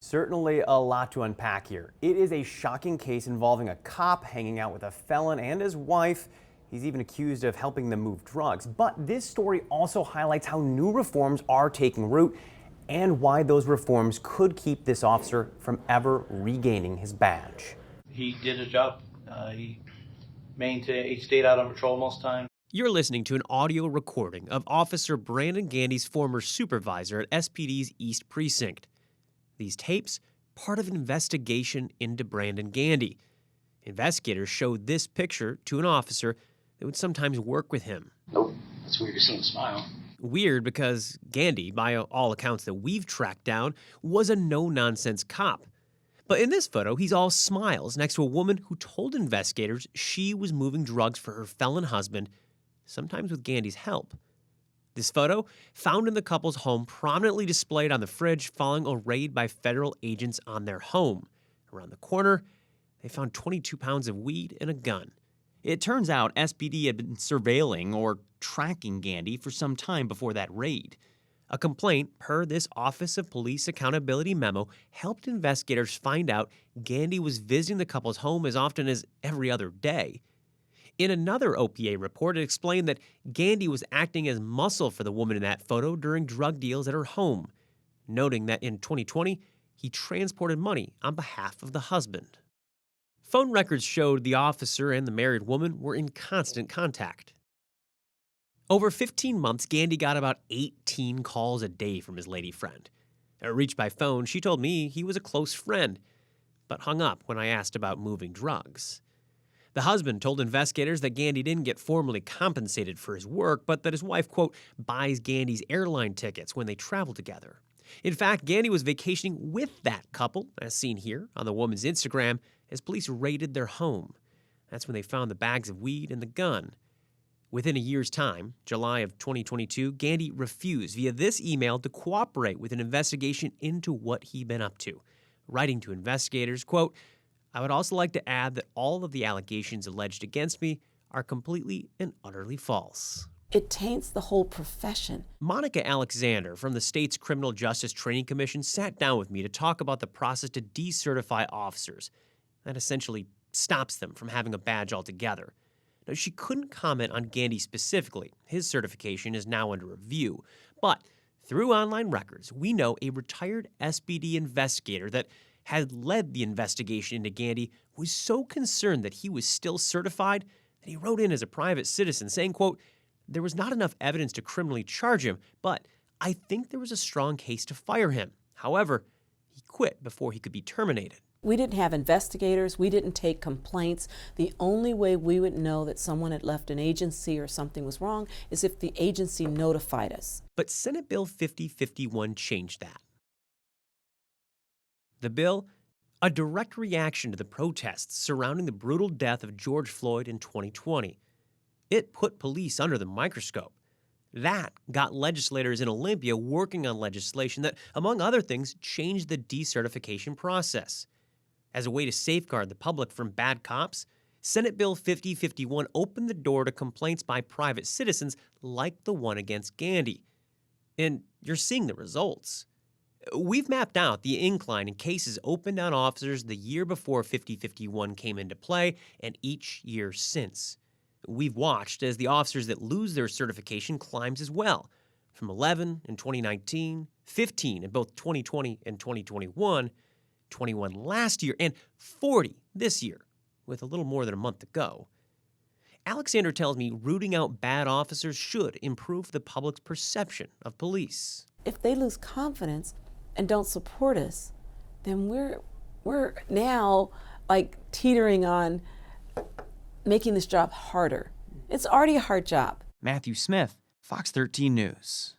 Certainly a lot to unpack here. It is a shocking case involving a cop hanging out with a felon and his wife. He's even accused of helping them move drugs. But this story also highlights how new reforms are taking root and why those reforms could keep this officer from ever regaining his badge. He did his job. He stayed out on patrol most time. You're listening to an audio recording of Officer Brandon Gandy's former supervisor at SPD's East Precinct. These tapes, part of an investigation into Brandon Gandy. Investigators showed this picture to an officer that would sometimes work with him. Nope, that's weird to see him smile. Weird because Gandy, by all accounts that we've tracked down, was a no-nonsense cop. But in this photo, he's all smiles next to a woman who told investigators she was moving drugs for her felon husband, sometimes with Gandy's help. This photo, found in the couple's home, prominently displayed on the fridge following a raid by federal agents on their home. Around the corner, they found 22 pounds of weed and a gun. It turns out SPD had been surveilling or tracking Gandy for some time before that raid. A complaint, per this Office of Police Accountability memo, helped investigators find out Gandy was visiting the couple's home as often as every other day. In another OPA report, it explained that Gandy was acting as muscle for the woman in that photo during drug deals at her home, noting that in 2020, he transported money on behalf of the husband. Phone records showed the officer and the married woman were in constant contact. Over 15 months, Gandy got about 18 calls a day from his lady friend. Reached by phone, she told me he was a close friend, but hung up when I asked about moving drugs. The husband told investigators that Gandy didn't get formally compensated for his work, but that his wife, quote, buys Gandy's airline tickets when they travel together. In fact, Gandy was vacationing with that couple, as seen here on the woman's Instagram, as police raided their home. That's when they found the bags of weed and the gun. Within a year's time, July of 2022, Gandy refused via this email to cooperate with an investigation into what he'd been up to, writing to investigators, quote, I would also like to add that all of the allegations alleged against me are completely and utterly false. It taints the whole profession. Monica Alexander from the state's Criminal Justice Training Commission sat down with me to talk about the process to decertify officers. That essentially stops them from having a badge altogether. Now, she couldn't comment on Gandy specifically. His certification is now under review. But through online records, we know a retired SPD investigator that had led the investigation into Gandy was so concerned that he was still certified that he wrote in as a private citizen saying, quote, there was not enough evidence to criminally charge him, but I think there was a strong case to fire him. However, he quit before he could be terminated. We didn't have investigators. We didn't take complaints. The only way we would know that someone had left an agency or something was wrong is if the agency notified us. But Senate Bill 5051 changed that. The bill, a direct reaction to the protests surrounding the brutal death of George Floyd in 2020. It put police under the microscope. That got legislators in Olympia working on legislation that, among other things, changed the decertification process. As a way to safeguard the public from bad cops, Senate Bill 5051 opened the door to complaints by private citizens like the one against Gandy. And you're seeing the results. We've mapped out the incline in cases opened on officers the year before 5051 came into play and each year since. We've watched as the officers that lose their certification climbs as well, from 11 in 2019, 15 in both 2020 and 2021, 21 last year, and 40 this year, with a little more than a month to go. Alexander tells me rooting out bad officers should improve the public's perception of police. If they lose confidence and don't support us, then we're now like teetering on making this job harder. It's already a hard job. Matthew Smith, Fox 13 News.